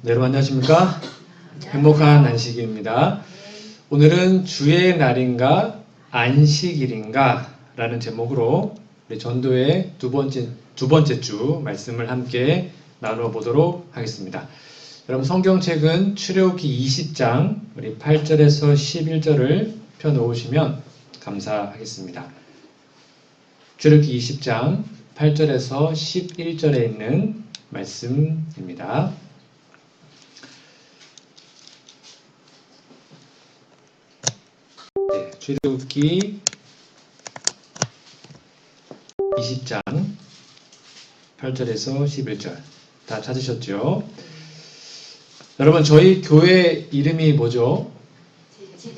여러분 안녕하십니까? 행복한 안식일입니다. 오늘은 주의 날인가 안식일인가 라는 제목으로 우리 전도의 두 번째 주 말씀을 함께 나누어 보도록 하겠습니다. 여러분 성경책은 출애굽기 20장 우리 8절에서 11절을 펴놓으시면 감사하겠습니다. 출애굽기 20장 8절에서 11절에 있는 말씀입니다. 네, 출애굽기 20장 8절에서 11절 다 찾으셨죠? 여러분 저희 교회 이름이 뭐죠?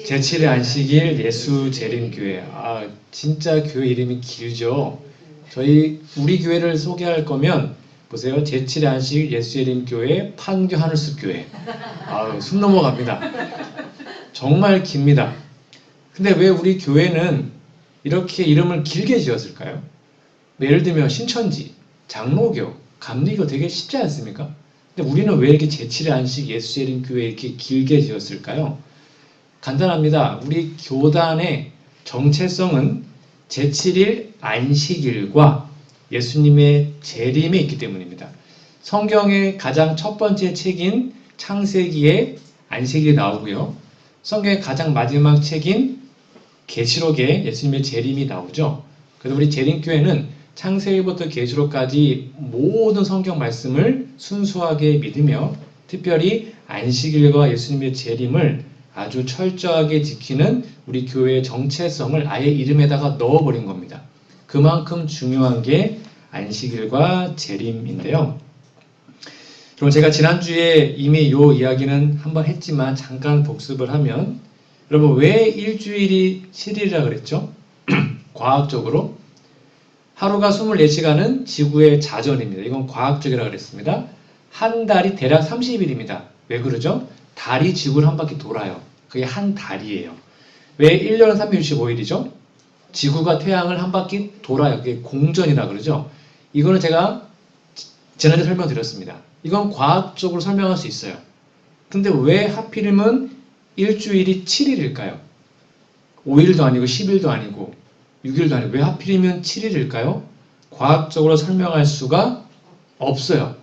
제7의 안식일 예수재림교회. 진짜 교회 이름이 길죠? 우리 교회를 소개할 거면 보세요. 제7의 안식일 예수재림교회 판교 하늘숲교회. 숨 넘어갑니다. 정말 깁니다. 근데 왜 우리 교회는 이렇게 이름을 길게 지었을까요? 예를 들면 신천지, 장로교, 감리교 되게 쉽지 않습니까? 근데 우리는 왜 이렇게 제7의 안식 예수재림교회 이렇게 길게 지었을까요? 간단합니다. 우리 교단의 정체성은 제7일 안식일과 예수님의 재림에 있기 때문입니다. 성경의 가장 첫 번째 책인 창세기에 안식일이 나오고요. 성경의 가장 마지막 책인 계시록에 예수님의 재림이 나오죠. 그래서 우리 재림교회는 창세기부터 계시록까지 모든 성경 말씀을 순수하게 믿으며 특별히 안식일과 예수님의 재림을 아주 철저하게 지키는 우리 교회의 정체성을 아예 이름에다가 넣어버린 겁니다. 그만큼 중요한 게 안식일과 재림인데요. 그럼 제가 지난주에 이미 이 이야기는 한번 했지만 잠깐 복습을 하면 여러분 왜 일주일이 7일이라 그랬죠? 과학적으로 하루가 24시간은 지구의 자전입니다. 이건 과학적이라고 그랬습니다. 한 달이 대략 30일입니다. 왜 그러죠? 달이 지구를 한 바퀴 돌아요. 그게 한 달이에요. 왜 1년은 365일이죠? 지구가 태양을 한 바퀴 돌아요. 그게 공전이라 그러죠. 이거는 제가 지난주에 설명드렸습니다. 이건 과학적으로 설명할 수 있어요. 근데 왜 하필이면 일주일이 7일일까요? 5일도 아니고 10일도 아니고 6일도 아니고 왜 하필이면 7일일까요? 과학적으로 설명할 수가 없어요.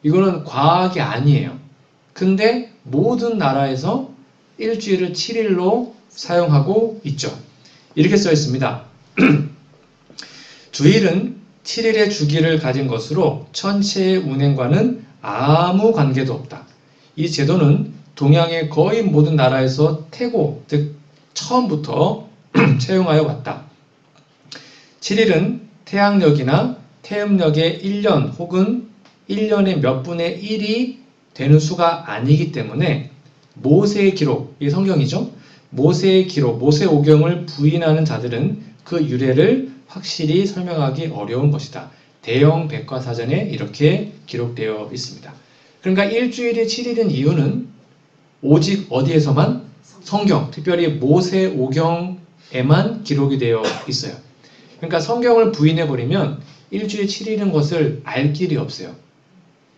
이거는 과학이 아니에요. 근데 모든 나라에서 일주일을 7일로 사용하고 있죠. 이렇게 써 있습니다. 주일은 7일의 주기를 가진 것으로 천체의 운행과는 아무 관계도 없다. 이 제도는 동양의 거의 모든 나라에서 태고, 즉 처음부터 채용하여 왔다. 7일은 태양력이나 태음력의 1년 혹은 1년의 몇 분의 1이 되는 수가 아니기 때문에 모세의 기록, 이게 성경이죠? 모세의 기록, 모세오경을 부인하는 자들은 그 유래를 확실히 설명하기 어려운 것이다. 대형 백과사전에 이렇게 기록되어 있습니다. 그러니까 일주일이 7일인 이유는 오직 어디에서만? 성경, 특별히 모세오경에만 기록이 되어 있어요. 그러니까 성경을 부인해버리면 일주일 7일인 것을 알 길이 없어요.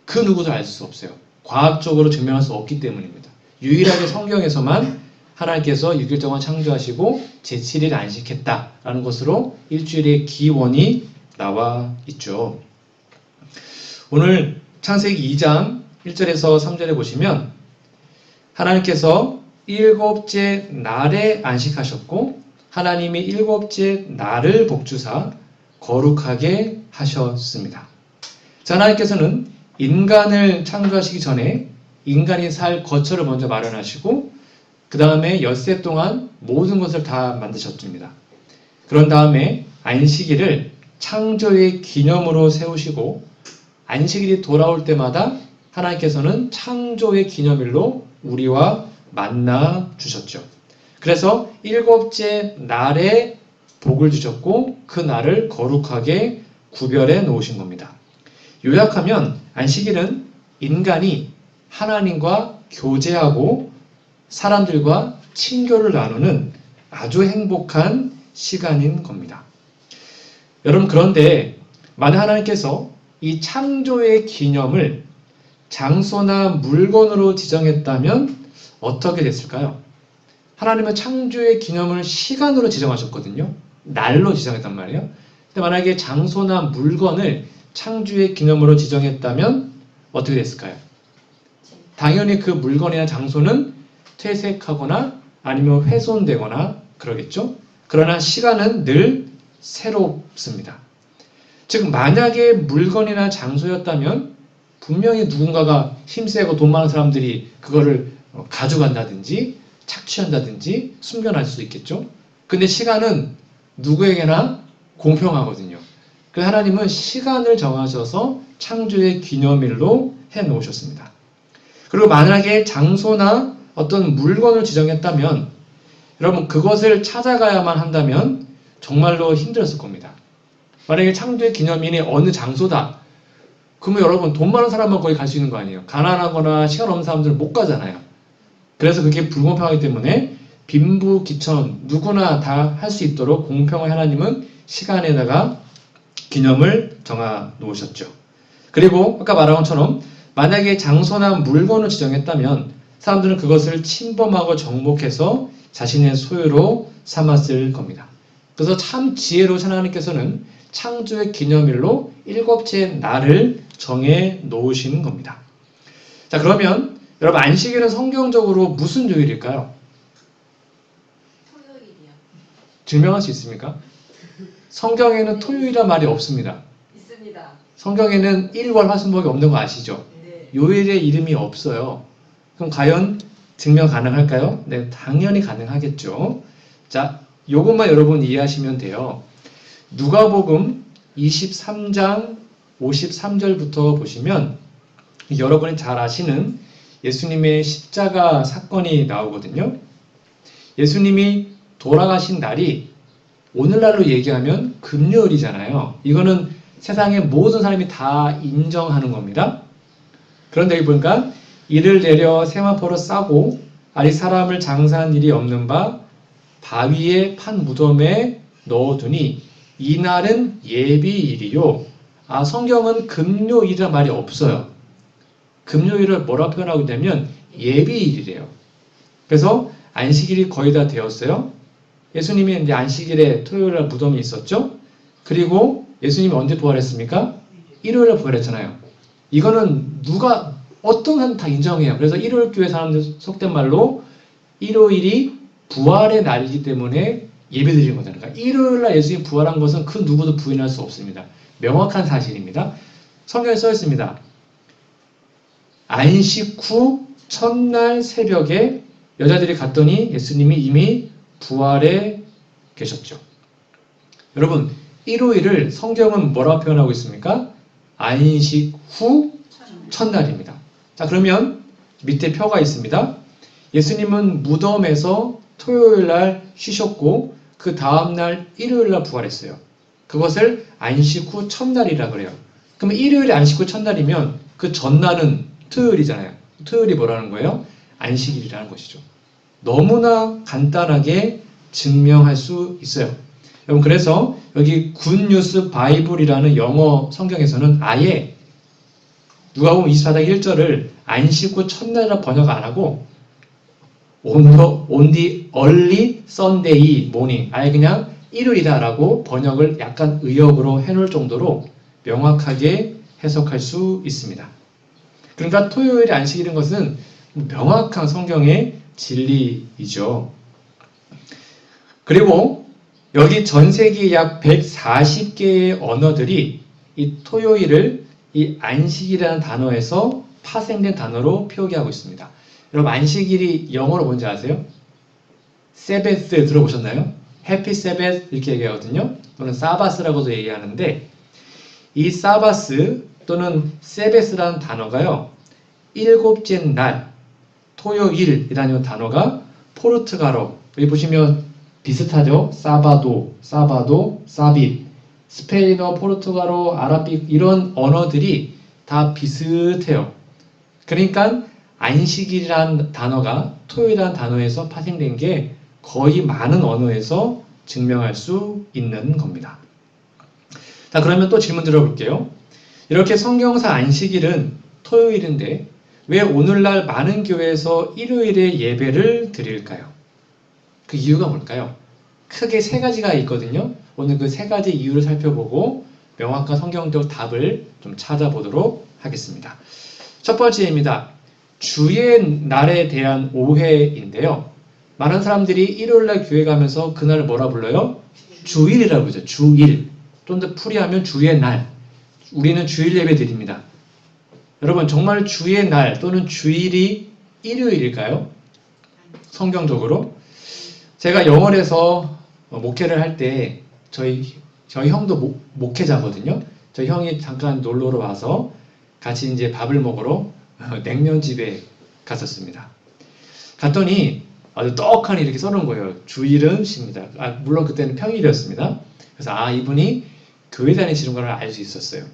그 누구도 알 수 없어요. 과학적으로 증명할 수 없기 때문입니다. 유일하게 성경에서만 하나님께서 6일 동안 창조하시고 제7일 안식했다라는 것으로 일주일의 기원이 나와 있죠. 오늘 창세기 2장 1절에서 3절에 보시면 하나님께서 일곱째 날에 안식하셨고 하나님이 일곱째 날을 복주사 거룩하게 하셨습니다. 자, 하나님께서는 인간을 창조하시기 전에 인간이 살 거처를 먼저 마련하시고 그 다음에 엿새 동안 모든 것을 다 만드셨습니다. 그런 다음에 안식일을 창조의 기념으로 세우시고 안식일이 돌아올 때마다 하나님께서는 창조의 기념일로 우리와 만나 주셨죠. 그래서 일곱째 날에 복을 주셨고 그 날을 거룩하게 구별해 놓으신 겁니다. 요약하면 안식일은 인간이 하나님과 교제하고 사람들과 친교를 나누는 아주 행복한 시간인 겁니다. 여러분 그런데 만약 하나님께서 이 창조의 기념을 장소나 물건으로 지정했다면 어떻게 됐을까요? 하나님은 창조의 기념을 시간으로 지정하셨거든요. 날로 지정했단 말이에요. 근데 만약에 장소나 물건을 창조의 기념으로 지정했다면 어떻게 됐을까요? 당연히 그 물건이나 장소는 퇴색하거나 아니면 훼손되거나 그러겠죠. 그러나 시간은 늘 새롭습니다. 즉 만약에 물건이나 장소였다면 분명히 누군가가 힘세고 돈 많은 사람들이 그거를 가져간다든지 착취한다든지 숨겨놨을 수 있겠죠. 근데 시간은 누구에게나 공평하거든요. 그래서 하나님은 시간을 정하셔서 창조의 기념일로 해놓으셨습니다. 그리고 만약에 장소나 어떤 물건을 지정했다면 여러분 그것을 찾아가야만 한다면 정말로 힘들었을 겁니다. 만약에 창조의 기념일이 어느 장소다. 그러면 여러분 돈 많은 사람만 거기 갈 수 있는 거 아니에요. 가난하거나 시간 없는 사람들은 못 가잖아요. 그래서 그게 불공평하기 때문에 빈부귀천 누구나 다 할 수 있도록 공평한 하나님은 시간에다가 기념을 정하 놓으셨죠. 그리고 아까 말한 것처럼 만약에 장소나 물건을 지정했다면 사람들은 그것을 침범하고 정복해서 자신의 소유로 삼았을 겁니다. 그래서 참 지혜로우신 하나님께서는 창조의 기념일로 일곱째 날을 정해 놓으시는 겁니다. 자, 그러면 여러분 안식일은 성경적으로 무슨 요일일까요? 토요일이요. 증명할 수 있습니까? 성경에는 토요일이란 말이 없습니다. 있습니다. 성경에는 일월 화수목이 없는 거 아시죠? 네. 요일의 이름이 없어요. 그럼 과연 증명 가능할까요? 네, 당연히 가능하겠죠. 자, 요것만 여러분 이해하시면 돼요. 누가복음 23장 53절부터 보시면 여러분이 잘 아시는 예수님의 십자가 사건이 나오거든요. 예수님이 돌아가신 날이 오늘날로 얘기하면 금요일이잖아요. 이거는 세상의 모든 사람이 다 인정하는 겁니다. 그런데 여기 보니까 이를 내려 세마포로 싸고 아직 사람을 장사한 일이 없는 바 바위에 판 무덤에 넣어두니 이날은 예비일이요. 성경은 금요일이라는 말이 없어요. 금요일을 뭐라고 표현하고 있냐면 예비일이래요. 그래서 안식일이 거의 다 되었어요. 예수님이 이제 안식일에 토요일날 무덤이 있었죠. 그리고 예수님이 언제 부활했습니까? 일요일날 부활했잖아요. 이거는 누가 어떤 한 다 인정해요. 그래서 일요일 교회 사람들 속된 말로 일요일이 부활의 날이기 때문에 예배드리는 거잖아요. 그러니까 일요일날 예수님이 부활한 것은 그 누구도 부인할 수 없습니다. 명확한 사실입니다. 성경에 써 있습니다. 안식 후 첫날 새벽에 여자들이 갔더니 예수님이 이미 부활해 계셨죠. 여러분, 일요일을 성경은 뭐라고 표현하고 있습니까? 안식 후 첫날입니다. 자, 그러면 밑에 표가 있습니다. 예수님은 무덤에서 토요일날 쉬셨고 그 다음날 일요일날 부활했어요. 그것을 안식 후 첫날이라 그래요. 그러면 일요일이 안식 후 첫날이면 그 전날은 토요일이잖아요. 토요일이 뭐라는 거예요? 안식일이라는 것이죠. 너무나 간단하게 증명할 수 있어요. 여러분, 그래서 여기 굿뉴스 바이블이라는 영어 성경에서는 아예 누가복음 24장 1절을 안식 후 첫날이라 번역 안 하고 on the early Sunday morning, 아예 그냥 일요일이다라고 번역을 약간 의역으로 해놓을 정도로 명확하게 해석할 수 있습니다. 그러니까 토요일이 안식일인 것은 명확한 성경의 진리이죠. 그리고 여기 전 세계 약 140개의 언어들이 이 토요일을 이 안식일이라는 단어에서 파생된 단어로 표기하고 있습니다. 여러분, 안식일이 영어로 뭔지 아세요? 세베스 들어보셨나요? 해피 세베스 이렇게 얘기하거든요. 또는 사바스라고도 얘기하는데 이 사바스 또는 세베스라는 단어가요. 일곱째 날, 토요일이라는 단어가 포르투갈어, 여기 보시면 비슷하죠? 사바도, 사빗, 스페인어, 포르투갈어, 아라빅 이런 언어들이 다 비슷해요. 그러니까 안식일이라는 단어가 토요일이라는 단어에서 파생된 게 거의 많은 언어에서 증명할 수 있는 겁니다. 자, 그러면 또 질문 드려볼게요. 이렇게 성경상 안식일은 토요일인데 왜 오늘날 많은 교회에서 일요일에 예배를 드릴까요? 그 이유가 뭘까요? 크게 세 가지가 있거든요. 오늘 그 세 가지 이유를 살펴보고 명확한 성경적 답을 좀 찾아보도록 하겠습니다. 첫 번째입니다. 주의 날에 대한 오해인데요. 많은 사람들이 일요일날 교회 가면서 그날을 뭐라 불러요? 주일이라고 그러죠. 주일. 좀 더 풀이하면 주의 날. 우리는 주일 예배 드립니다. 여러분 정말 주의 날 또는 주일이 일요일일까요? 성경적으로? 제가 영월에서 목회를 할 때 저희 형도 목회자거든요. 저희 형이 잠깐 놀러로 와서 같이 이제 밥을 먹으러 냉면집에 갔었습니다. 갔더니 아주 떡하니 이렇게 써놓은 거예요. 주일은 쉽니다. 물론 그때는 평일이었습니다. 그래서 이분이 교회 다니시는 걸 알 수 있었어요.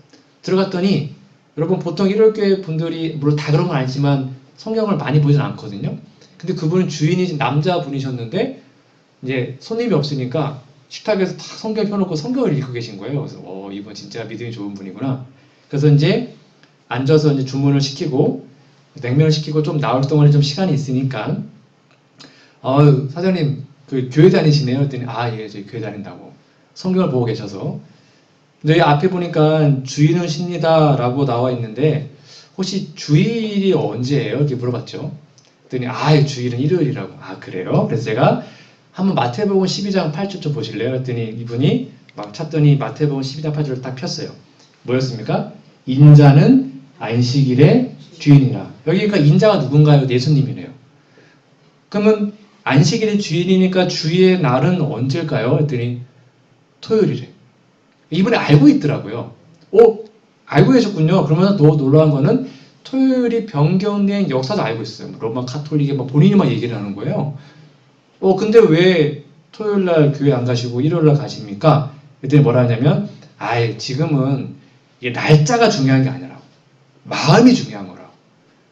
들어갔더니 여러분 보통 일요일교회 분들이 물론 다 그런 건 아니지만 성경을 많이 보진 않거든요. 근데 그분은 주인이 남자분이셨는데 이제 손님이 없으니까 식탁에서 다 성경 펴놓고 성경을 읽고 계신 거예요. 그래서 이분 진짜 믿음이 좋은 분이구나. 그래서 이제 앉아서 이제 주문을 시키고 냉면을 시키고 좀 나올 동안에 좀 시간이 있으니까 사장님 그 교회 다니시네요. 그랬더니 예, 저희 교회 다닌다고 성경을 보고 계셔서 근데 앞에 보니까 주일은 쉽니다 라고 나와 있는데 혹시 주일이 언제예요? 이렇게 물어봤죠. 그랬더니 주일은 일요일이라고. 그래요? 그래서 제가 한번 마태복음 12장 8절 좀 보실래요? 그랬더니 이분이 막 찾더니 마태복음 12장 8절을 딱 폈어요. 뭐였습니까? 인자는 안식일의 주인이라. 여기 그러니까 인자가 누군가요? 예수님이래요. 그러면 안식일의 주인이니까 주의 날은 언제일까요? 그랬더니 토요일이래. 이분이 알고 있더라고요. 알고 계셨군요. 그러면 더 놀라운 거는 토요일이 변경된 역사도 알고 있어요. 로마 카톨릭에 본인이 막 얘기를 하는 거예요. 근데 왜 토요일날 교회 안 가시고 일요일날 가십니까? 그랬더니 뭐라 하냐면 지금은 이게 날짜가 중요한 게 아니라 마음이 중요한 거라고.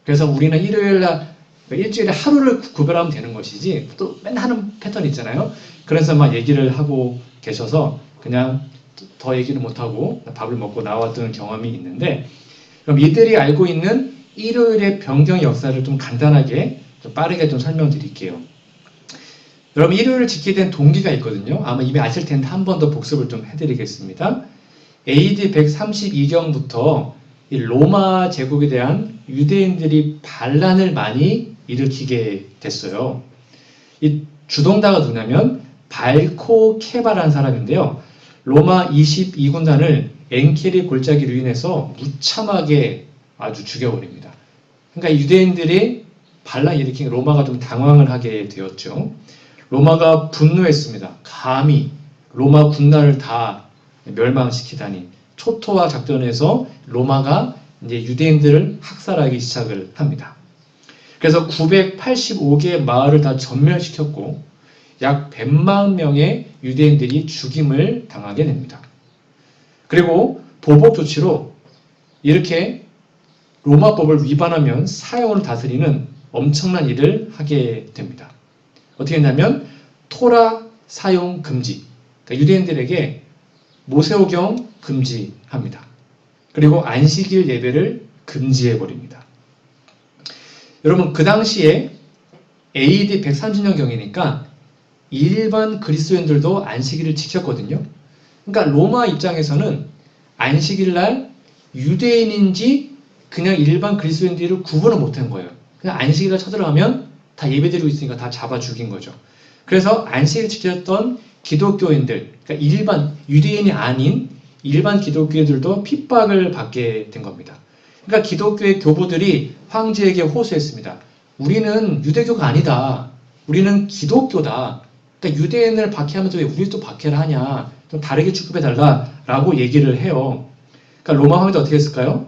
그래서 우리는 일요일날 일주일에 하루를 구별하면 되는 것이지 또 맨날 하는 패턴 있잖아요. 그래서 막 얘기를 하고 계셔서 그냥 더 얘기를 못하고 밥을 먹고 나왔던 경험이 있는데 그럼 이들이 알고 있는 일요일의 변경 역사를 좀 간단하게 좀 빠르게 좀 설명드릴게요. 여러분 일요일을 지키게 된 동기가 있거든요. 아마 이미 아실 텐데 한 번 더 복습을 좀 해드리겠습니다. AD 132경부터 이 로마 제국에 대한 유대인들이 반란을 많이 일으키게 됐어요. 이 주동자가 누구냐면 발코케바라는 사람인데요. 로마 22군단을 엔케리 골짜기로 인해서 무참하게 아주 죽여버립니다. 그러니까 유대인들이 반란 일으킨 로마가 좀 당황을 하게 되었죠. 로마가 분노했습니다. 감히 로마 군단을 다 멸망시키다니. 초토화 작전에서 로마가 이제 유대인들을 학살하기 시작을 합니다. 그래서 985개의 마을을 다 전멸시켰고 약 100만 명의 유대인들이 죽임을 당하게 됩니다. 그리고 보복 조치로 이렇게 로마법을 위반하면 사형으로 다스리는 엄청난 일을 하게 됩니다. 어떻게 했냐면 토라 사용 금지. 그러니까 유대인들에게 모세오경 금지합니다. 그리고 안식일 예배를 금지해버립니다. 여러분 그 당시에 AD 130년경이니까 일반 그리스도인들도 안식일을 지켰거든요. 그러니까 로마 입장에서는 안식일날 유대인인지 그냥 일반 그리스도인들을 구분을 못한 거예요. 그냥 안식일날 쳐들어가면 다 예배드리고 있으니까 다 잡아 죽인 거죠. 그래서 안식일 지켰던 기독교인들, 그러니까 일반 유대인이 아닌 일반 기독교인들도 핍박을 받게 된 겁니다. 그러니까 기독교의 교부들이 황제에게 호소했습니다. 우리는 유대교가 아니다. 우리는 기독교다. 그러니까 유대인을 박해하면서 왜 우리도 박해를 하냐. 좀 다르게 취급해달라라고 얘기를 해요. 그러니까 로마 황제 어떻게 했을까요?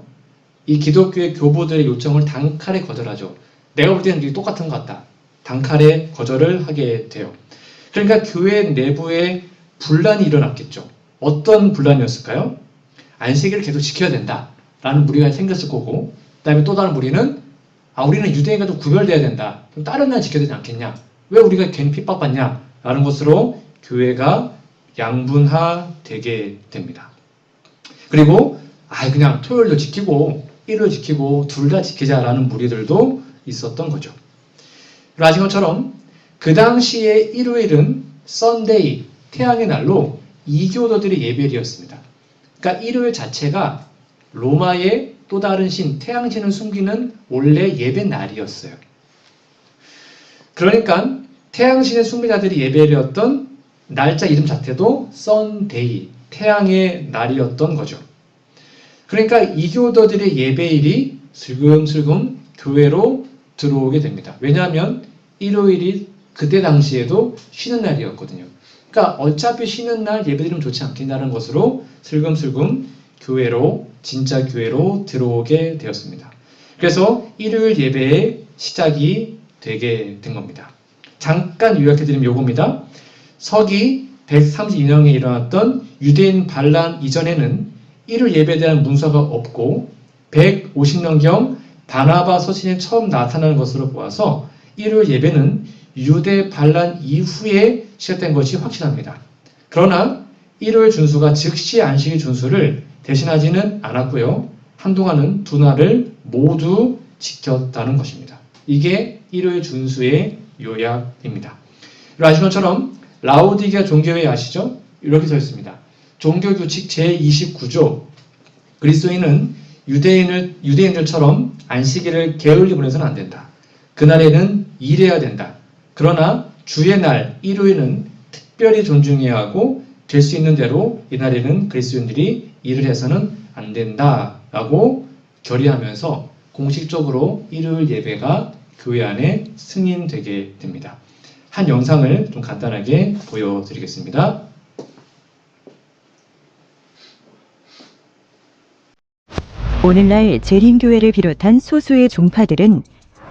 이 기독교의 교부들의 요청을 단칼에 거절하죠. 내가 볼 때는 이게 똑같은 것 같다. 단칼에 거절을 하게 돼요. 그러니까 교회 내부에 분란이 일어났겠죠. 어떤 분란이었을까요? 안식일을 계속 지켜야 된다라는 무리가 생겼을 거고, 그 다음에 또 다른 무리는 우리는 유대인과 좀 구별돼야 된다. 좀 다른 날 지켜야 되지 않겠냐? 왜 우리가 괜히 핍박받냐? 라는 것으로 교회가 양분화되게 됩니다. 그리고 그냥 토요일도 지키고 일요일 지키고 둘 다 지키자라는 무리들도 있었던 거죠. 그리고 아신 것처럼 그 당시에 일요일은 썬데이, 태양의 날로 이교도들의 예배일이었습니다. 그러니까 일요일 자체가 로마의 또 다른 신, 태양신을 숨기는 원래 예배 날이었어요. 그러니까 태양신의 숭배자들이 예배일이었던 날짜 이름 자체도 썬데이, 태양의 날이었던 거죠. 그러니까 이교도들의 예배일이 슬금슬금 교회로 들어오게 됩니다. 왜냐하면 일요일이 그때 당시에도 쉬는 날이었거든요. 그러니까 어차피 쉬는 날 예배드리면 좋지 않겠다는 것으로 슬금슬금 교회로, 진짜 교회로 들어오게 되었습니다. 그래서 일요일 예배의 시작이 되게 된 겁니다. 잠깐 요약해드리면 요겁니다. 서기 132년에 일어났던 유대인 반란 이전에는 일요일 예배에 대한 문서가 없고 150년경 바나바 서신이 처음 나타나는 것으로 보아서 일요일 예배는 유대 반란 이후에 시작된 것이 확실합니다. 그러나 일요일 준수가 즉시 안식일 준수를 대신하지는 않았고요. 한동안은 두 날을 모두 지켰다는 것입니다. 이게 일요일 준수의 요약입니다. 아시는 것처럼 라오디게아 종교회 아시죠? 이렇게 써 있습니다. 종교규칙 제29조 그리스도인은 유대인들처럼 안식일을 게을리 보내서는 안 된다. 그날에는 일해야 된다. 그러나 주의 날 일요일은 특별히 존중해야 하고 될 수 있는 대로 이날에는 그리스도인들이 일을 해서는 안 된다라고 결의하면서 공식적으로 일요일 예배가 교회 안에 승인되게 됩니다. 한 영상을 좀 간단하게 보여드리겠습니다. 오늘날 재림교회를 비롯한 소수의 종파들은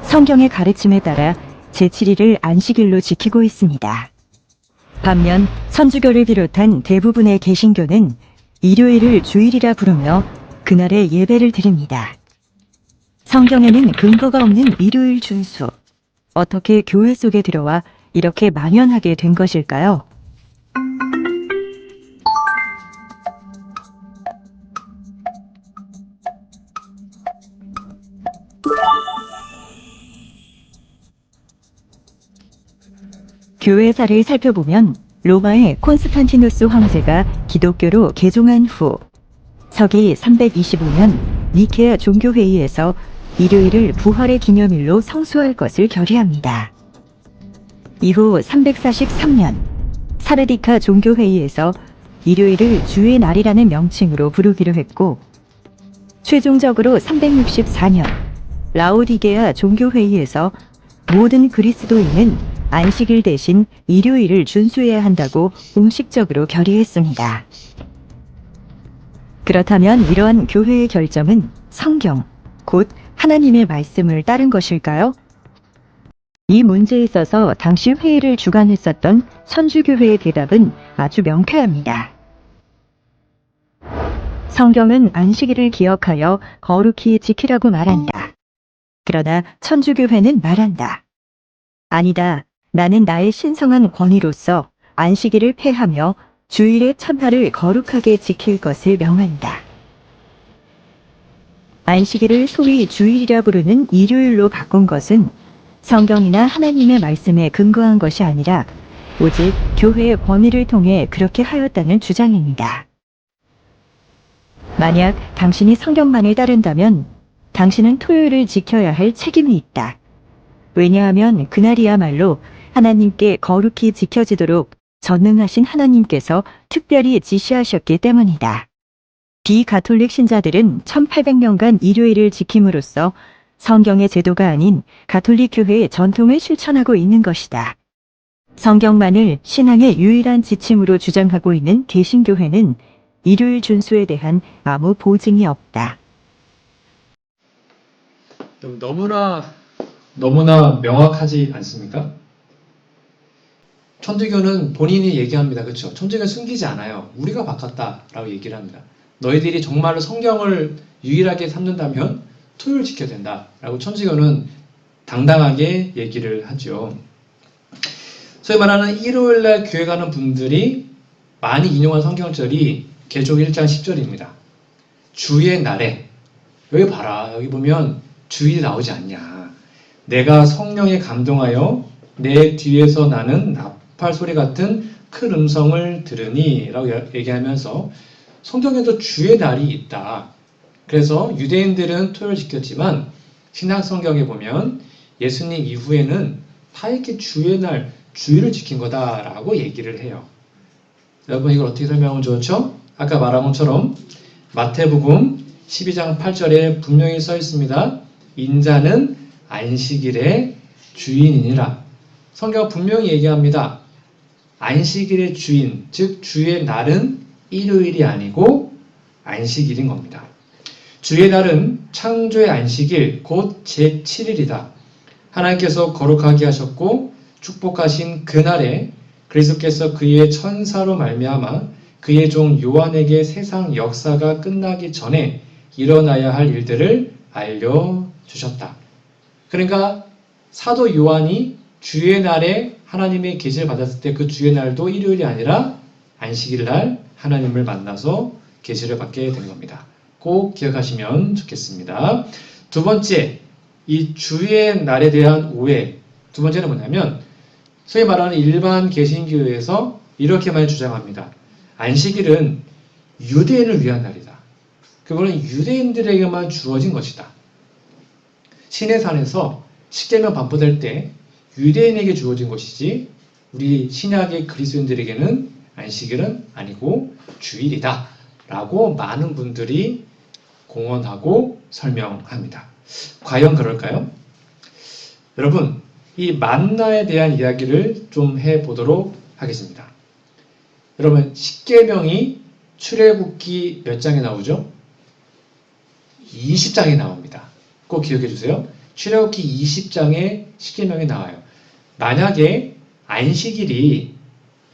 성경의 가르침에 따라 제7일을 안식일로 지키고 있습니다. 반면 천주교를 비롯한 대부분의 개신교는 일요일을 주일이라 부르며 그날에 예배를 드립니다. 성경에는 근거가 없는 일요일 준수, 어떻게 교회 속에 들어와 이렇게 만연하게 된 것일까요? 교회사를 살펴보면 로마의 콘스탄티누스 황제가 기독교로 개종한 후 서기 325년 니케아 종교회의에서 일요일을 부활의 기념일로 성수할 것을 결의합니다. 이후 343년 사르디카 종교회의에서 일요일을 주의 날이라는 명칭으로 부르기로 했고 최종적으로 364년 라오디게아 종교회의에서 모든 그리스도인은 안식일 대신 일요일을 준수해야 한다고 공식적으로 결의했습니다. 그렇다면 이러한 교회의 결정은 성경, 곧 하나님의 말씀을 따른 것일까요? 이 문제에 있어서 당시 회의를 주관했었던 천주교회의 대답은 아주 명쾌합니다. 성경은 안식일을 기억하여 거룩히 지키라고 말한다. 그러나 천주교회는 말한다. 아니다. 나는 나의 신성한 권위로서 안식일을 폐하며 주일의 첫날을 거룩하게 지킬 것을 명한다. 안식일을 소위 주일이라 부르는 일요일로 바꾼 것은 성경이나 하나님의 말씀에 근거한 것이 아니라 오직 교회의 권위를 통해 그렇게 하였다는 주장입니다. 만약 당신이 성경만을 따른다면 당신은 토요일을 지켜야 할 책임이 있다. 왜냐하면 그날이야말로 하나님께 거룩히 지켜지도록 전능하신 하나님께서 특별히 지시하셨기 때문이다. 비가톨릭 신자들은 1800년간 일요일을 지킴으로써 성경의 제도가 아닌 가톨릭 교회의 전통을 실천하고 있는 것이다. 성경만을 신앙의 유일한 지침으로 주장하고 있는 개신교회는 일요일 준수에 대한 아무 보증이 없다. 너무나 명확하지 않습니까? 천주교는 본인이 얘기합니다. 그렇죠? 천주교는 숨기지 않아요. 우리가 바꿨다라고 얘기를 합니다. 너희들이 정말로 성경을 유일하게 삼는다면 토요일 지켜야 된다라고 천주교는 당당하게 얘기를 하죠. 소위 말하는 일요일날 교회 가는 분들이 많이 인용한 성경절이 계시록 1장 10절입니다. 주의 날에 여기 봐라. 여기 보면 주일이 나오지 않냐. 내가 성령에 감동하여 내 뒤에서 나는 나팔 소리 같은 큰 음성을 들으니 라고 얘기하면서 성경에도 주의 날이 있다. 그래서 유대인들은 토요일 지켰지만 신약 성경에 보면 예수님 이후에는 다 이렇게 주의 날, 주일을 지킨 거다라고 얘기를 해요. 여러분 이걸 어떻게 설명하면 좋죠? 아까 말한 것처럼 마태복음 12장 8절에 분명히 써 있습니다. 인자는 안식일의 주인이니라. 성경은 분명히 얘기합니다. 안식일의 주인, 즉 주의 날은 일요일이 아니고 안식일인 겁니다. 주의 날은 창조의 안식일, 곧 제7일이다. 하나님께서 거룩하게 하셨고 축복하신 그날에 그리스도께서 그의 천사로 말미암아 그의 종 요한에게 세상 역사가 끝나기 전에 일어나야 할 일들을 알려주셨다. 그러니까 사도 요한이 주의 날에 하나님의 계시를 받았을 때 그 주의 날도 일요일이 아니라 안식일 날 하나님을 만나서 계시를 받게 된 겁니다. 꼭 기억하시면 좋겠습니다. 두 번째, 이 주의 날에 대한 오해. 두 번째는 뭐냐면 소위 말하는 일반 개신교에서 이렇게만 주장합니다. 안식일은 유대인을 위한 날이다. 그거는 유대인들에게만 주어진 것이다. 시내산에서 십계명 반포될 때 유대인에게 주어진 것이지 우리 신약의 그리스도인들에게는 안식일은 아니고 주일이다 라고 많은 분들이 공언하고 설명합니다. 과연 그럴까요? 여러분, 이 만나에 대한 이야기를 좀 해보도록 하겠습니다. 여러분, 십계명이 출애굽기 몇 장에 나오죠? 20장에 나옵니다. 꼭 기억해 주세요. 출애굽기 20장에 십계명이 나와요. 만약에 안식일이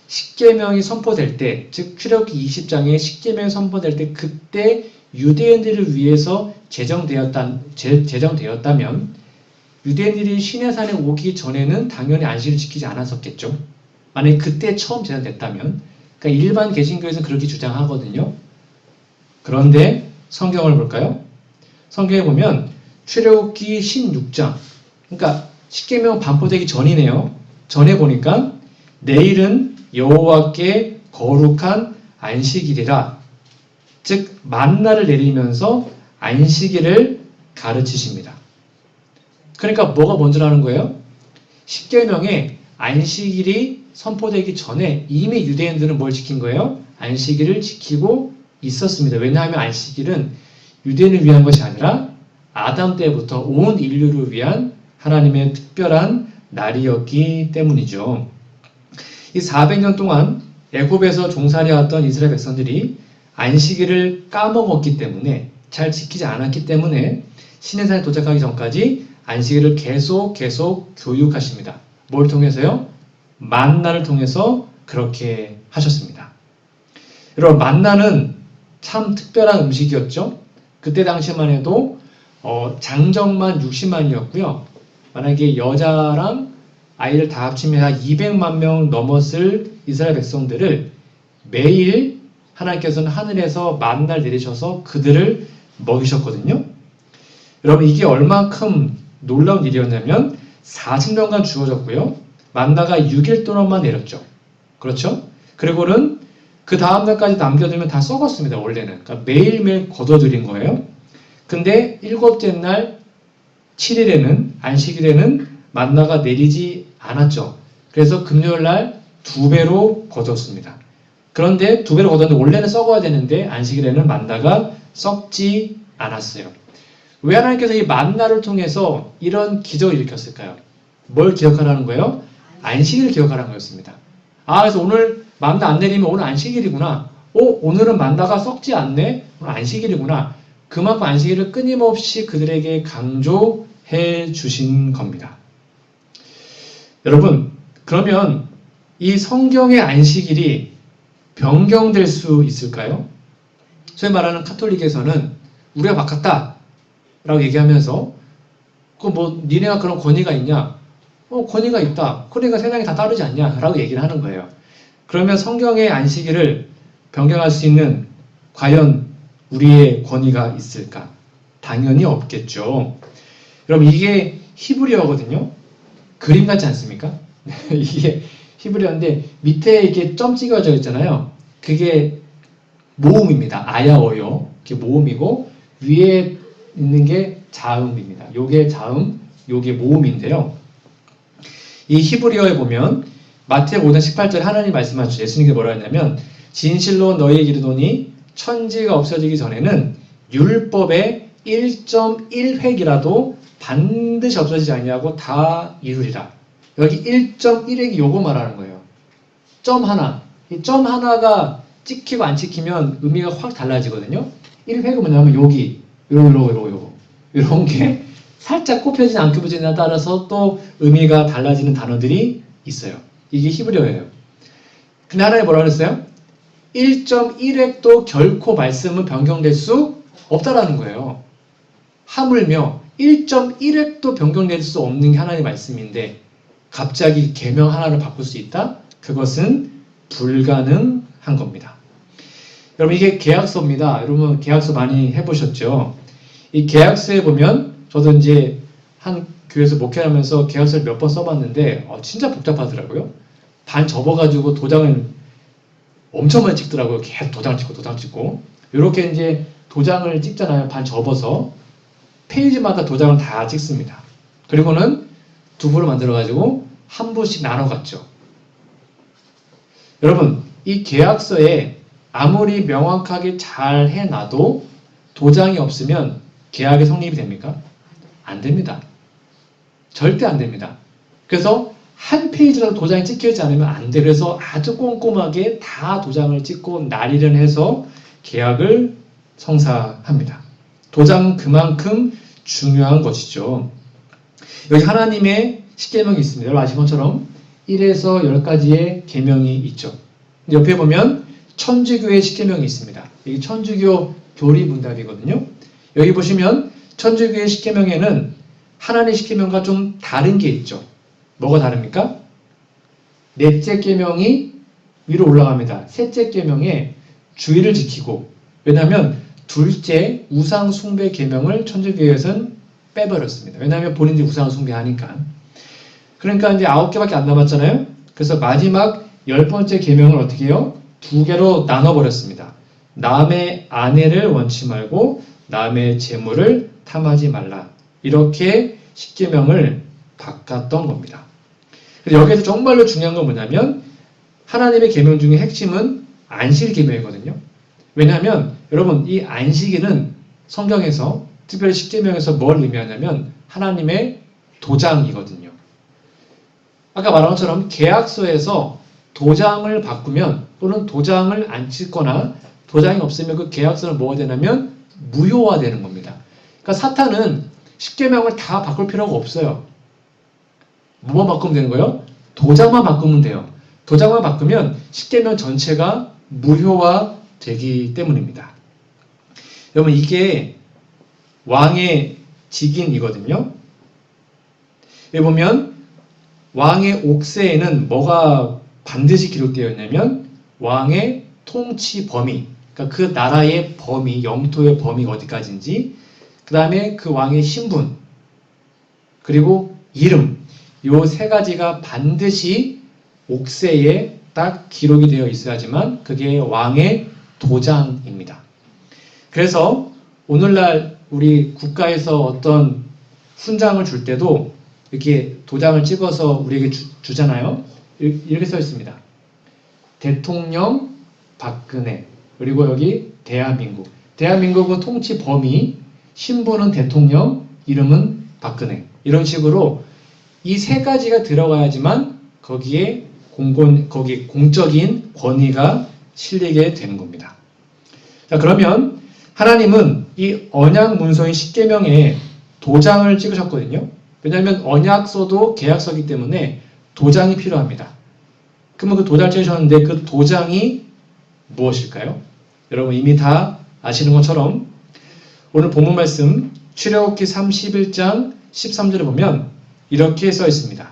십계명이 선포될 때, 즉 출애굽기 20장에 십계명이 선포될 때 그때 유대인들을 위해서 제정되었다면 유대인들이 시내산에 오기 전에는 당연히 안식일을 지키지 않았었겠죠. 만약에 그때 처음 제정됐다면, 그러니까 일반 개신교에서는 그렇게 주장하거든요. 그런데 성경을 볼까요? 성경에 보면 출애굽기 16장, 그러니까 십계명 반포되기 전이네요. 전에 보니까 내일은 여호와께 거룩한 안식일이라, 즉 만나를 내리면서 안식일을 가르치십니다. 그러니까 뭐가 먼저라는 거예요? 십계명에 안식일이 선포되기 전에 이미 유대인들은 뭘 지킨 거예요? 안식일을 지키고 있었습니다. 왜냐하면 안식일은 유대인을 위한 것이 아니라 아담 때부터 온 인류를 위한 하나님의 특별한 날이었기 때문이죠. 이 400년 동안 애굽에서 종살이왔던 이스라엘 백성들이 안식일을 까먹었기 때문에, 잘 지키지 않았기 때문에 시내산에 도착하기 전까지 안식일을 계속 교육하십니다. 뭘 통해서요? 만나를 통해서 그렇게 하셨습니다. 여러분, 만나는 참 특별한 음식이었죠. 그때 당시만 해도 장정만 60만이었고요. 만약에 여자랑 아이를 다 합치면 한 200만 명 넘었을 이스라엘 백성들을 매일 하나님께서는 하늘에서 만나를 내리셔서 그들을 먹이셨거든요. 여러분, 이게 얼만큼 놀라운 일이었냐면 40년간 주어졌고요. 만나가 6일 동안만 내렸죠. 그렇죠? 그리고는 그 다음날까지 남겨두면 다 썩었습니다. 원래는. 그러니까 매일매일 거둬들인 거예요. 근데 일곱째 날 7일에는, 안식일에는 만나가 내리지 않았죠. 그래서 금요일날 2배로 거뒀습니다. 그런데 2배로 거뒀는데 원래는 썩어야 되는데 안식일에는 만나가 썩지 않았어요. 왜 하나님께서 이 만나를 통해서 이런 기적을 일으켰을까요? 뭘 기억하라는 거예요? 안식일을 기억하라는 거였습니다. 그래서 오늘 만나 안 내리면 오늘 안식일이구나. 오늘은 만나가 썩지 않네. 오늘 안식일이구나. 그만큼 안식일을 끊임없이 그들에게 강조해 주신 겁니다. 여러분, 그러면 이 성경의 안식일이 변경될 수 있을까요? 소위 말하는 카톨릭에서는 우리가 바꿨다 라고 얘기하면서 니네가 그런 권위가 있냐? 권위가 있다. 그러니까 세상이 다 따르지 않냐? 라고 얘기를 하는 거예요. 그러면 성경의 안식일을 변경할 수 있는 과연 우리의 권위가 있을까? 당연히 없겠죠. 여러분 이게 히브리어거든요. 그림 같지 않습니까? 이게 히브리어인데 밑에 이렇게 점 찍어져 있잖아요. 그게 모음입니다. 아야어요. 그게 모음이고 위에 있는 게 자음입니다. 요게 자음, 요게 모음인데요. 이 히브리어에 보면 마태복 5장 18절 하나님 말씀하셨죠. 예수님께 뭐라 했냐면 진실로 너희에게 이르노니 천지가 없어지기 전에는 율법의 1.1획이라도 반드시 없어지지 않냐고 다 이루리라. 여기 1.1획이 요거 말하는 거예요. 점 하나. 이 점 하나가 찍히고 안 찍히면 의미가 확 달라지거든요. 1획은 뭐냐면 여기 요거 이런 게 살짝 꼽혀지지 안 꼽혀지냐에 따라서 또 의미가 달라지는 단어들이 있어요. 이게 히브리어예요. 근데 하나님 뭐라고 그랬어요? 1.1획도 결코 말씀은 변경될 수 없다라는 거예요. 하물며 1.1획도 변경될 수 없는 게 하나님의 말씀인데 갑자기 계명 하나를 바꿀 수 있다? 그것은 불가능한 겁니다. 여러분 이게 계약서입니다. 여러분 계약서 많이 해보셨죠? 이 계약서에 보면 저도 이제 한 교회에서 목회하면서 계약서를 몇 번 써봤는데 진짜 복잡하더라고요. 반 접어가지고 도장을 엄청 많이 찍더라고요. 계속 도장 찍고 이렇게 이제 도장을 찍잖아요. 반 접어서 페이지마다 도장을 다 찍습니다. 그리고는 두 부를 만들어가지고 한 부씩 나눠갔죠. 여러분 이 계약서에 아무리 명확하게 잘 해놔도 도장이 없으면 계약이 성립이 됩니까? 안 됩니다. 절대 안 됩니다. 그래서 한 페이지라도 도장이 찍혀있지 않으면 안 돼. 그래서 아주 꼼꼼하게 다 도장을 찍고 날일을 해서 계약을 성사합니다. 도장은 그만큼 중요한 것이죠. 여기 하나님의 십계명이 있습니다. 여러분 아시는 것처럼 1에서 10가지의 계명이 있죠. 옆에 보면 천주교의 십계명이 있습니다. 이게 천주교 교리문답이거든요. 여기 보시면 천주교의 십계명에는 하나님의 십계명과 좀 다른 게 있죠. 뭐가 다릅니까? 넷째 계명이 위로 올라갑니다. 셋째 계명에 주의를 지키고, 왜냐하면 둘째 우상 숭배 계명을 천주교에서는 빼버렸습니다. 왜냐하면 본인들이 우상 숭배하니까. 그러니까 이제 9개밖에 안 남았잖아요. 그래서 마지막 10번째 계명을 어떻게 해요? 2개로 나눠버렸습니다. 남의 아내를 원치 말고 남의 재물을 탐하지 말라. 이렇게 십계명을 바꿨던 겁니다. 그래서 여기서 정말로 중요한 건 뭐냐면 하나님의 계명 중에 핵심은 안식 계명이거든요. 왜냐하면 여러분 이 안식일은 성경에서 특별히 십계명에서 뭘 의미하냐면 하나님의 도장이거든요. 아까 말한 것처럼 계약서에서 도장을 바꾸면 또는 도장을 안 찍거나 도장이 없으면 그 계약서는 뭐가 되냐면 무효화되는 겁니다. 그러니까 사탄은 십계명을 다 바꿀 필요가 없어요. 뭐만 바꾸면 되는 거예요? 도장만 바꾸면 돼요. 도장만 바꾸면 십계명 전체가 무효화되기 때문입니다. 여러분 이게 왕의 직인이거든요. 여기 보면 왕의 옥새에는 뭐가 반드시 기록되어 있냐면 왕의 통치 범위, 그러니까 그 나라의 범위, 영토의 범위가 어디까지인지, 그 다음에 그 왕의 신분, 그리고 이름, 요 세 가지가 반드시 옥새에 딱 기록이 되어 있어야지만 그게 왕의 도장입니다. 그래서 오늘날 우리 국가에서 어떤 훈장을 줄 때도 이렇게 도장을 찍어서 우리에게 주잖아요. 이렇게 써 있습니다. 대통령 박근혜, 그리고 여기 대한민국. 대한민국은 통치 범위, 신분은 대통령, 이름은 박근혜. 이런 식으로 이 세 가지가 들어가야지만 거기에 거기 공적인 권위가 실리게 되는 겁니다. 자, 그러면 하나님은 이 언약 문서인 십계명에 도장을 찍으셨거든요. 왜냐하면 언약서도 계약서이기 때문에 도장이 필요합니다. 그러면 그 도장을 찍으셨는데 그 도장이 무엇일까요? 여러분 이미 다 아시는 것처럼 오늘 본문 말씀 출애굽기 31장 13절에 보면 이렇게 써 있습니다.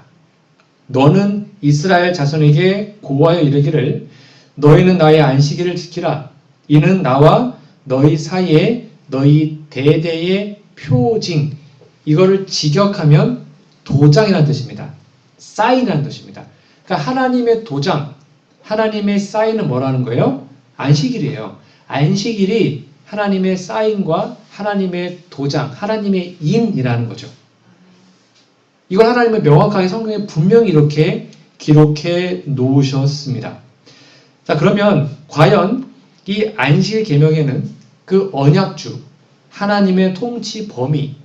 너는 이스라엘 자손에게 고하여 이르기를 너희는 나의 안식일을 지키라. 이는 나와 너희 사이에 너희 대대의 표징, 이거를 직역하면 도장이라는 뜻입니다. 사인이라는 뜻입니다. 그러니까 하나님의 도장, 하나님의 사인은 뭐라는 거예요? 안식일이에요. 안식일이 하나님의 사인과 하나님의 도장, 하나님의 인이라는 거죠. 이걸 하나님은 명확하게 성경에 분명히 이렇게 기록해 놓으셨습니다. 자, 그러면 과연 이 안식일 계명에는 그 언약주, 하나님의 통치 범위,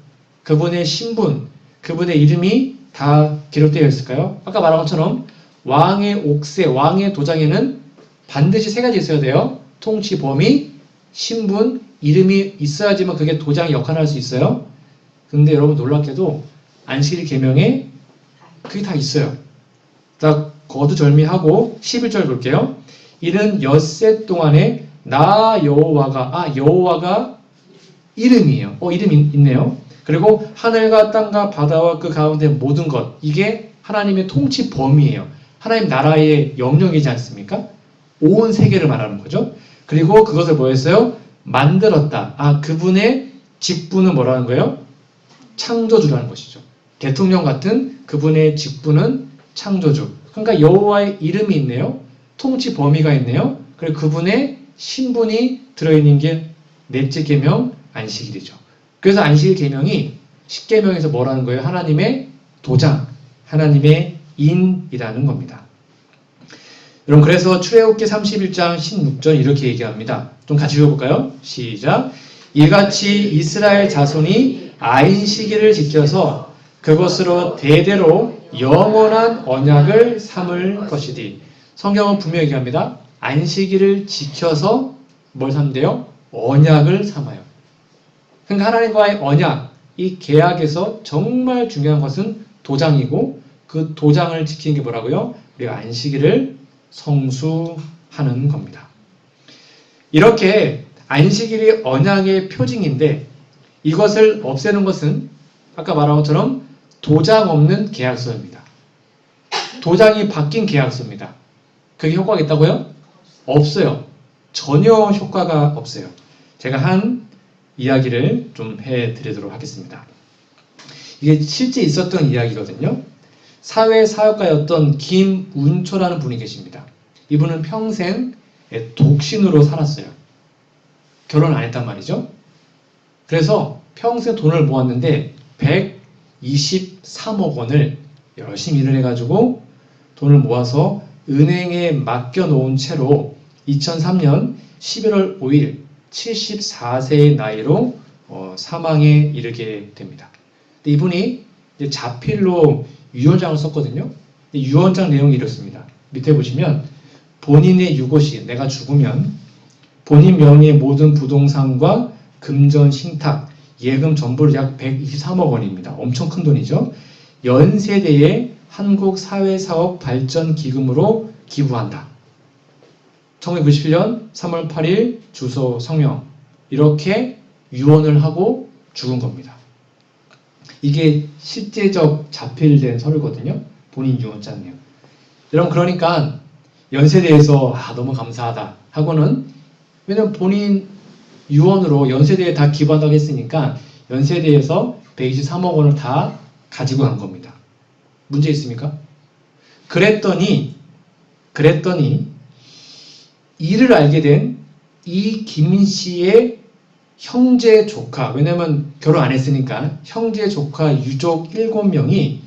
그분의 신분, 그분의 이름이 다 기록되어 있을까요? 아까 말한 것처럼 왕의 옥새, 왕의 도장에는 반드시 세 가지 있어야 돼요. 통치 범위, 신분, 이름이 있어야지만 그게 도장의 역할을 할 수 있어요. 근데 여러분 놀랍게도 안식일 계명에 그게 다 있어요. 자, 거두절미하고 11절 볼게요. 이는 엿새 동안에 나 여호와가, 여호와가 이름이에요. 이름이 있네요. 그리고 하늘과 땅과 바다와 그 가운데 모든 것, 이게 하나님의 통치 범위예요. 하나님 나라의 영역이지 않습니까? 온 세계를 말하는 거죠. 그리고 그것을 뭐 했어요? 만들었다. 그분의 직분은 뭐라는 거예요? 창조주라는 것이죠. 대통령 같은 그분의 직분은 창조주. 그러니까 여호와의 이름이 있네요. 통치 범위가 있네요. 그리고 그분의 신분이 들어있는 게 넷째 계명 안식일이죠. 그래서 안식일 계명이 10계명에서 뭐라는 거예요? 하나님의 도장, 하나님의 인이라는 겁니다. 여러분, 그래서 출애굽기 31장 16절 이렇게 얘기합니다. 좀 같이 읽어볼까요? 시작. 이같이 이스라엘 자손이 안식일을 지켜서 그것으로 대대로 영원한 언약을 삼을 것이디. 성경은 분명히 얘기합니다. 안식일을 지켜서 뭘 삼대요? 언약을 삼아요. 그러니까 하나님과의 언약, 이 계약에서 정말 중요한 것은 도장이고 그 도장을 지키는 게 뭐라고요? 우리가 안식일을 성수하는 겁니다. 이렇게 안식일이 언약의 표징인데 이것을 없애는 것은 아까 말한 것처럼 도장 없는 계약서입니다. 도장이 바뀐 계약서입니다. 그게 효과가 있다고요? 없어요. 전혀 효과가 없어요. 제가 한 이야기를 좀 해드리도록 하겠습니다. 이게 실제 있었던 이야기거든요. 사회사역가였던 김운초라는 분이 계십니다. 이분은 평생 독신으로 살았어요. 결혼 안 했단 말이죠. 그래서 평생 돈을 모았는데 123억 원을 열심히 일을 해가지고 돈을 모아서 은행에 맡겨놓은 채로 2003년 11월 5일 74세의 나이로 사망에 이르게 됩니다. 근데 이분이 이제 자필로 유언장을 썼거든요. 유언장 내용이 이렇습니다. 밑에 보시면 본인의 유고시, 내가 죽으면 본인 명의의 모든 부동산과 금전, 신탁, 예금 전부를 약 123억 원입니다. 엄청 큰 돈이죠. 연세대의 한국사회사업발전기금으로 기부한다. 1997년 3월 8일 주소 성명, 이렇게 유언을 하고 죽은 겁니다. 이게 실제적 자필된 서류거든요. 본인 유언장이에요. 여러분, 그러니까 연세대에서 너무 감사하다 하고는, 왜냐면 본인 유언으로 연세대에 다 기부한다고 했으니까 연세대에서 123억 원을 다 가지고 간 겁니다. 문제 있습니까? 그랬더니 이를 알게 된 이 김 씨의 형제 조카, 왜냐면 결혼 안 했으니까 형제 조카 유족 7명이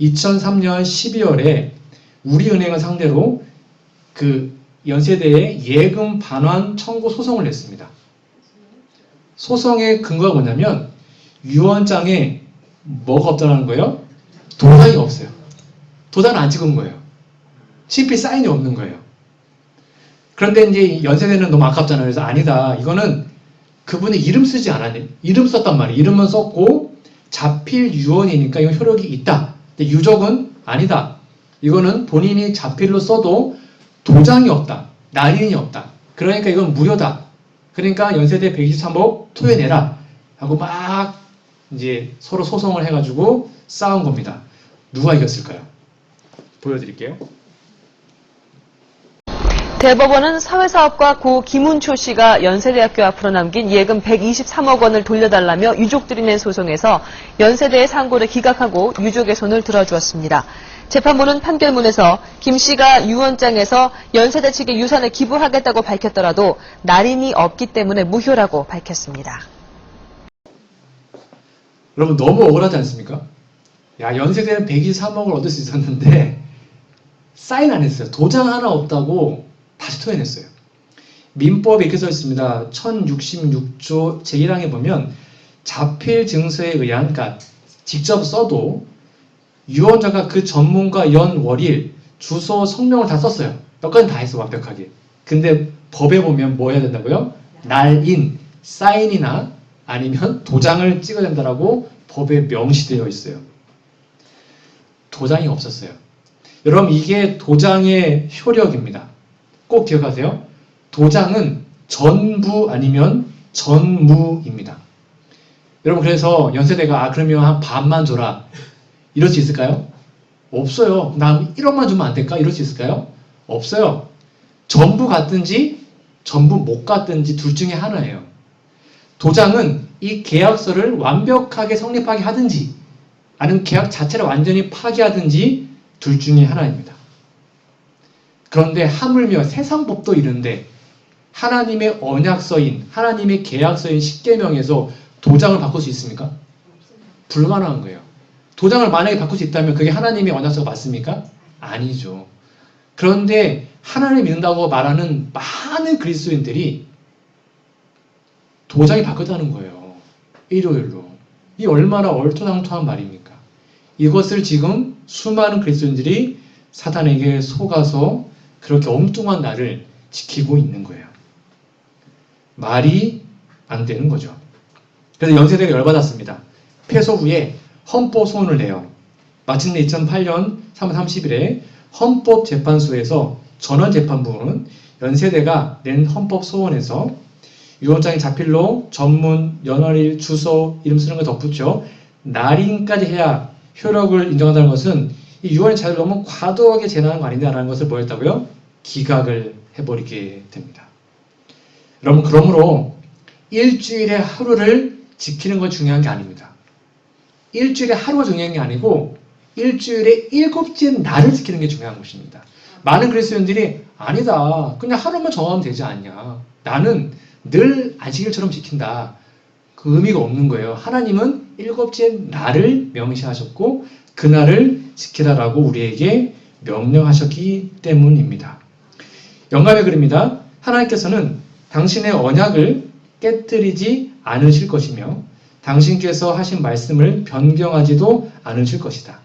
2003년 12월에 우리은행을 상대로 그 연세대에 예금 반환 청구 소송을 냈습니다. 소송의 근거가 뭐냐면 유언장에 뭐가 없다는 거예요? 도장이 없어요. 도장을 안 찍은 거예요. CP 사인이 없는 거예요. 그런데 이제 연세대는 너무 아깝잖아요. 그래서 아니다. 이거는 그분의 이름 쓰지 않았네. 이름 썼단 말이에요. 이름은 썼고 자필 유언이니까 이건 효력이 있다. 근데 유족은 아니다. 이거는 본인이 자필로 써도 도장이 없다. 날인이 없다. 그러니까 이건 무효다. 그러니까 연세대 123억 토해내라. 하고 막 이제 서로 소송을 해가지고 싸운 겁니다. 누가 이겼을까요? 보여드릴게요. 대법원은 사회사업가 고 김운초 씨가 연세대학교 앞으로 남긴 예금 123억 원을 돌려달라며 유족들이 낸 소송에서 연세대의 상고를 기각하고 유족의 손을 들어주었습니다. 재판부는 판결문에서 김 씨가 유언장에서 연세대 측에 유산을 기부하겠다고 밝혔더라도 날인이 없기 때문에 무효라고 밝혔습니다. 여러분 너무 억울하지 않습니까? 야, 연세대는 123억을 얻을 수 있었는데 사인 안 했어요. 도장 하나 없다고 다시 토해냈어요. 민법에 이렇게 써 있습니다. 1066조 제1항에 보면 자필 증서에 의한, 그러니까 직접 써도 유언자가 그 전문가 연 월일 주소 성명을 다 썼어요. 몇 가지 다 했어 완벽하게. 근데 법에 보면 뭐 해야 된다고요? 날인, 사인이나 아니면 도장을 찍어야 된다라고 법에 명시되어 있어요. 도장이 없었어요. 여러분 이게 도장의 효력입니다. 꼭 기억하세요. 도장은 전부 아니면 전무입니다. 여러분 그래서 연세대가 그러면 한 반만 줘라 이럴 수 있을까요? 없어요. 난 1억만 주면 안 될까? 이럴 수 있을까요? 없어요. 전부 갔든지 전부 못 갔든지 둘 중에 하나예요. 도장은 이 계약서를 완벽하게 성립하게 하든지 아니면 계약 자체를 완전히 파기하든지 둘 중에 하나입니다. 그런데 하물며 세상 법도 이른데 하나님의 언약서인 하나님의 계약서인 십계명에서 도장을 바꿀 수 있습니까? 불가능한 거예요. 도장을 만약에 바꿀 수 있다면 그게 하나님의 언약서가 맞습니까? 아니죠. 그런데 하나님을 믿는다고 말하는 많은 그리스도인들이 도장이 바뀌었다는 거예요. 일요일로. 이 얼마나 얼토당토한 말입니까? 이것을 지금 수많은 그리스도인들이 사단에게 속아서 그렇게 엉뚱한 날을 지키고 있는 거예요. 말이 안 되는 거죠. 그래서 연세대가 열받았습니다. 패소 후에 헌법 소원을 내요. 마침내 2008년 3월 30일에 헌법재판소에서 전원재판부는 연세대가 낸 헌법 소원에서 유언장의 자필로 전문, 연월일, 주소, 이름 쓰는 거 덧붙여 날인까지 해야 효력을 인정한다는 것은 이 유언의 자유를 너무 과도하게 제한하는 거 아니냐라는 것을 뭐 했다고요? 기각을 해버리게 됩니다. 여러분 그러므로 일주일에 하루를 지키는 건 중요한 게 아닙니다. 일주일에 하루가 중요한 게 아니고 일주일에 7째 날을 지키는 게 중요한 것입니다. 많은 그리스도인들이 아니다. 그냥 하루만 정하면 되지 않냐. 나는 늘 안식일처럼 지킨다. 그 의미가 없는 거예요. 하나님은 7째 날을 명시하셨고 그날을 지키라라고 우리에게 명령하셨기 때문입니다. 영감의 글입니다. 하나님께서는 당신의 언약을 깨뜨리지 않으실 것이며 당신께서 하신 말씀을 변경하지도 않으실 것이다.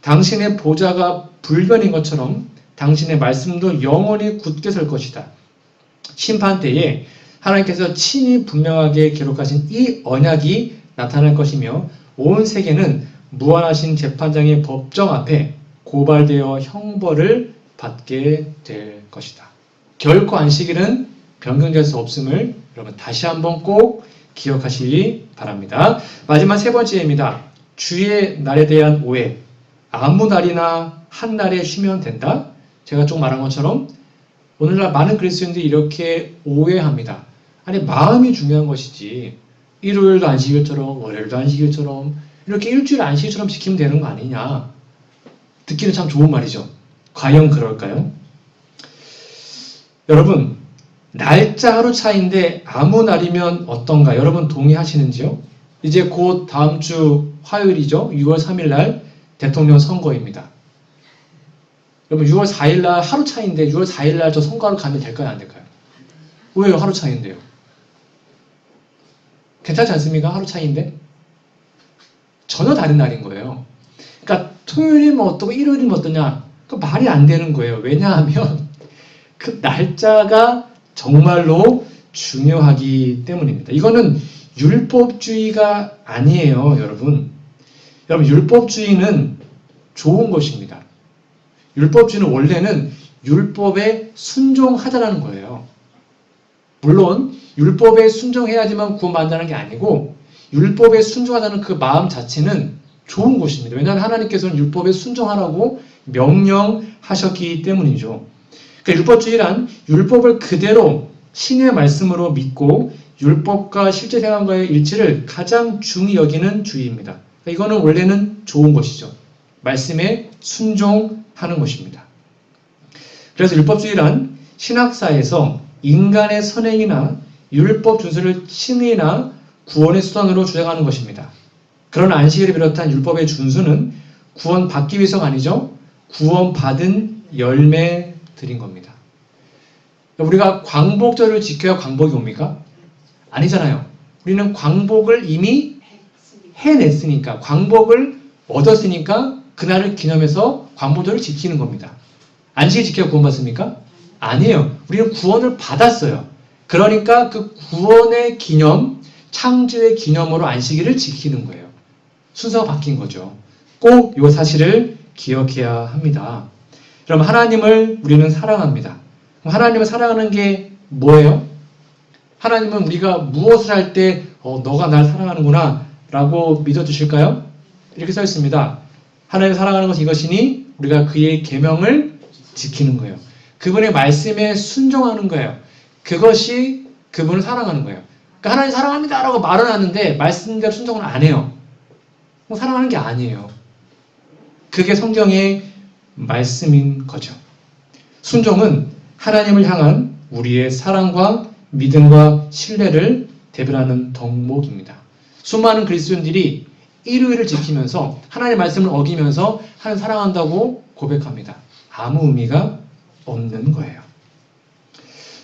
당신의 보좌가 불변인 것처럼 당신의 말씀도 영원히 굳게 설 것이다. 심판 때에 하나님께서 친히 분명하게 기록하신 이 언약이 나타날 것이며 온 세계는 무한하신 재판장의 법정 앞에 고발되어 형벌을 받게 될 것이다. 결코 안식일은 변경될 수 없음을 여러분 다시 한번 꼭 기억하시기 바랍니다. 마지막 세 번째입니다. 주의 날에 대한 오해. 아무 날이나 한 날에 쉬면 된다? 제가 좀 말한 것처럼 오늘날 많은 그리스도인들이 이렇게 오해합니다. 아니 마음이 중요한 것이지 일요일도 안식일처럼 월요일도 안식일처럼 이렇게 일주일 안식일처럼 지키면 되는 거 아니냐. 듣기는 참 좋은 말이죠. 과연 그럴까요? 여러분 날짜 하루 차이인데 아무 날이면 어떤가? 여러분 동의하시는지요? 이제 곧 다음 주 화요일이죠. 6월 3일 날 대통령 선거입니다. 여러분 6월 4일 날 하루 차이인데 6월 4일 날 저 선거하러 가면 될까요? 안 될까요? 왜요? 하루 차이인데요. 괜찮지 않습니까? 하루 차이인데? 전혀 다른 날인 거예요. 그러니까 토요일이면 어떠고 일요일이면 어떠냐? 그 말이 안 되는 거예요. 왜냐하면 그 날짜가 정말로 중요하기 때문입니다. 이거는 율법주의가 아니에요, 여러분. 여러분, 율법주의는 좋은 것입니다. 율법주의는 원래는 율법에 순종하자라는 거예요. 물론 율법에 순종해야지만 구원받는다는 게 아니고 율법에 순종하자는 그 마음 자체는 좋은 것입니다. 왜냐하면 하나님께서는 율법에 순종하라고 명령하셨기 때문이죠. 그러니까 율법주의란 율법을 그대로 신의 말씀으로 믿고 율법과 실제 생활과의 일치를 가장 중히 여기는 주의입니다. 그러니까 이거는 원래는 좋은 것이죠. 말씀에 순종하는 것입니다. 그래서 율법주의란 신학사에서 인간의 선행이나 율법 준수를 칭의나 구원의 수단으로 주장하는 것입니다. 그러나 안식일을 비롯한 율법의 준수는 구원받기 위해서가 아니죠. 구원받은 열매들인 겁니다. 우리가 광복절을 지켜야 광복이 옵니까? 아니잖아요. 우리는 광복을 이미 해냈으니까, 광복을 얻었으니까 그날을 기념해서 광복절을 지키는 겁니다. 안식일 지켜야 구원받습니까? 아니에요. 우리는 구원을 받았어요. 그러니까 그 구원의 기념, 창조의 기념으로 안식일을 지키는 거예요. 순서가 바뀐 거죠. 꼭 이 사실을 기억해야 합니다. 그럼 하나님을 우리는 사랑합니다. 하나님을 사랑하는 게 뭐예요? 하나님은 우리가 무엇을 할 때 너가 날 사랑하는구나 라고 믿어주실까요? 이렇게 써 있습니다. 하나님을 사랑하는 것은 이것이니 우리가 그의 계명을 지키는 거예요. 그분의 말씀에 순종하는 거예요. 그것이 그분을 사랑하는 거예요. 그러니까 하나님 사랑합니다 라고 말은 하는데 말씀대로 순종은 안 해요. 사랑하는 게 아니에요. 그게 성경의 말씀인 거죠. 순종은 하나님을 향한 우리의 사랑과 믿음과 신뢰를 대변하는 덕목입니다. 수많은 그리스도인들이 일요일을 지키면서 하나님의 말씀을 어기면서 하나님 사랑한다고 고백합니다. 아무 의미가 없는 거예요.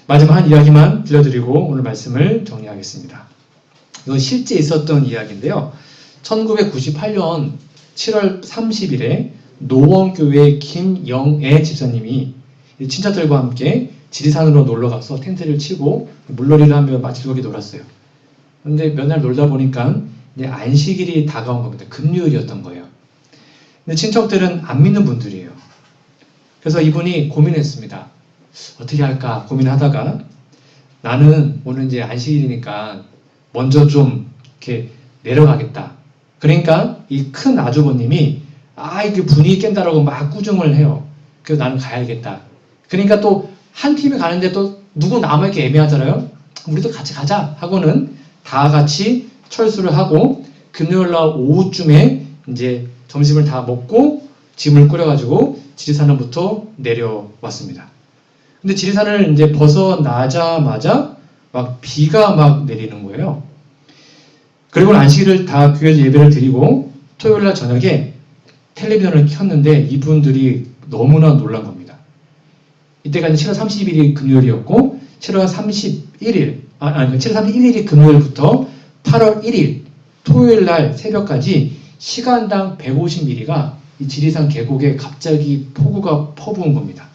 마지막 한 이야기만 들려드리고 오늘 말씀을 정리하겠습니다. 이건 실제 있었던 이야기인데요. 1998년 7월 30일에 노원교회 김영애 집사님이 친자들과 함께 지리산으로 놀러가서 텐트를 치고 물놀이를 하며 마치 즐겁게 놀았어요. 그런데 몇 날 놀다 보니까 이제 안식일이 다가온 겁니다. 금요일이었던 거예요. 근데 친척들은 안 믿는 분들이에요. 그래서 이분이 고민했습니다. 어떻게 할까 고민하다가 나는 오늘 이제 안식일이니까 먼저 좀 이렇게 내려가겠다. 그러니까 이 큰 아주버님이 이게 분위기 깬다라고 막 꾸중을 해요. 그래서 나는 가야겠다. 그러니까 또 한 팀이 가는데 또 누구 남아있기 애매하잖아요. 우리도 같이 가자 하고는 다 같이 철수를 하고 금요일날 오후쯤에 이제 점심을 다 먹고 짐을 꾸려가지고 지리산으로부터 내려왔습니다. 근데 지리산을 이제 벗어나자마자 막 비가 막 내리는 거예요. 그리고 안식일을 다 교회에서 예배를 드리고 토요일날 저녁에 텔레비전을 켰는데 이분들이 너무나 놀란 겁니다. 이때가 7월 30일이 금요일이었고 7월 31일, 7월 31일이 금요일부터 8월 1일 토요일날 새벽까지 시간당 150mm가 이 지리산 계곡에 갑자기 폭우가 퍼부은 겁니다.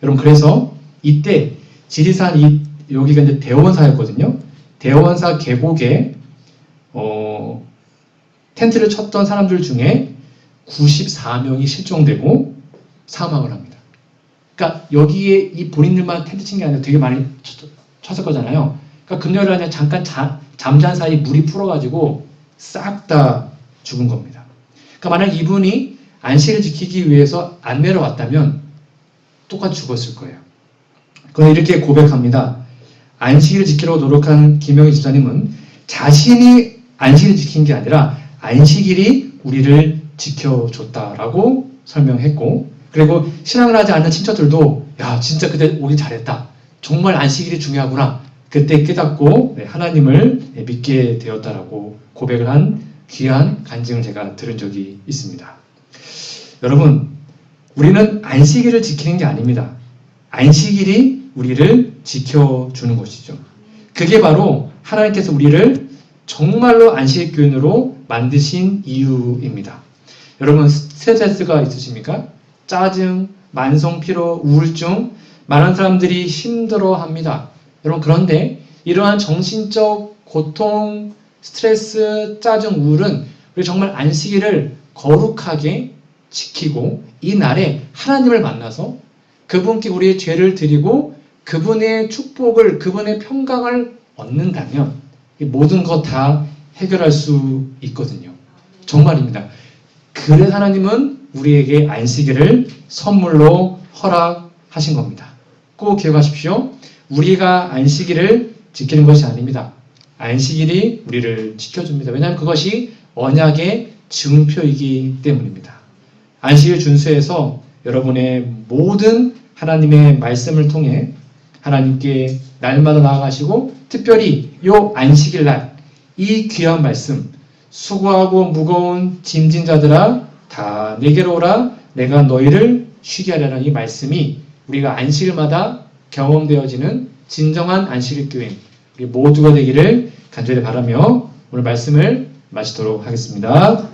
여러분 그래서 이때 지리산 여기가 이제 대원사였거든요. 대원사 계곡에 텐트를 쳤던 사람들 중에 94명이 실종되고 사망을 합니다. 그러니까 여기에 이 본인들만 텐트 친 게 아니라 되게 많이 쳤을 거잖아요. 그러니까 금요일날 그냥 잠깐 잠잔 사이 물이 풀어가지고 싹 다 죽은 겁니다. 그러니까 만약 이분이 안식을 지키기 위해서 안 내려왔다면 똑같이 죽었을 거예요. 그런데 이렇게 고백합니다. 안식일을 지키려고 노력한 김영희 집사님은 자신이 안식일을 지킨 게 아니라 안식일이 우리를 지켜줬다라고 설명했고, 그리고 신앙을 하지 않는 친척들도 야 진짜 그때 오길 잘했다. 정말 안식일이 중요하구나. 그때 깨닫고 하나님을 믿게 되었다라고 고백을 한 귀한 간증을 제가 들은 적이 있습니다. 여러분, 우리는 안식일을 지키는 게 아닙니다. 안식일이 우리를 지켜주는 것이죠. 그게 바로 하나님께서 우리를 정말로 안식일 교인으로 만드신 이유입니다. 여러분 스트레스가 있으십니까? 짜증, 만성 피로, 우울증, 많은 사람들이 힘들어합니다. 여러분 그런데 이러한 정신적 고통, 스트레스, 짜증, 우울은 우리 정말 안식일을 거룩하게 지키고 이 날에 하나님을 만나서 그분께 우리의 죄를 드리고 그분의 축복을, 그분의 평강을 얻는다면 모든 것 다 해결할 수 있거든요. 정말입니다. 그래서 하나님은 우리에게 안식일을 선물로 하신 겁니다. 꼭 기억하십시오. 우리가 안식일을 지키는 것이 아닙니다. 안식일이 우리를 지켜줍니다. 왜냐하면 그것이 언약의 증표이기 때문입니다. 안식일 준수해서 여러분의 모든 하나님의 말씀을 통해 하나님께 날마다 나아가시고 특별히 이 안식일 날 이 귀한 말씀 수고하고 무거운 짐진 자들아 다 내게로 오라 내가 너희를 쉬게 하려는 이 말씀이 우리가 안식일마다 경험되어지는 진정한 안식일 교회 우리 모두가 되기를 간절히 바라며 오늘 말씀을 마치도록 하겠습니다.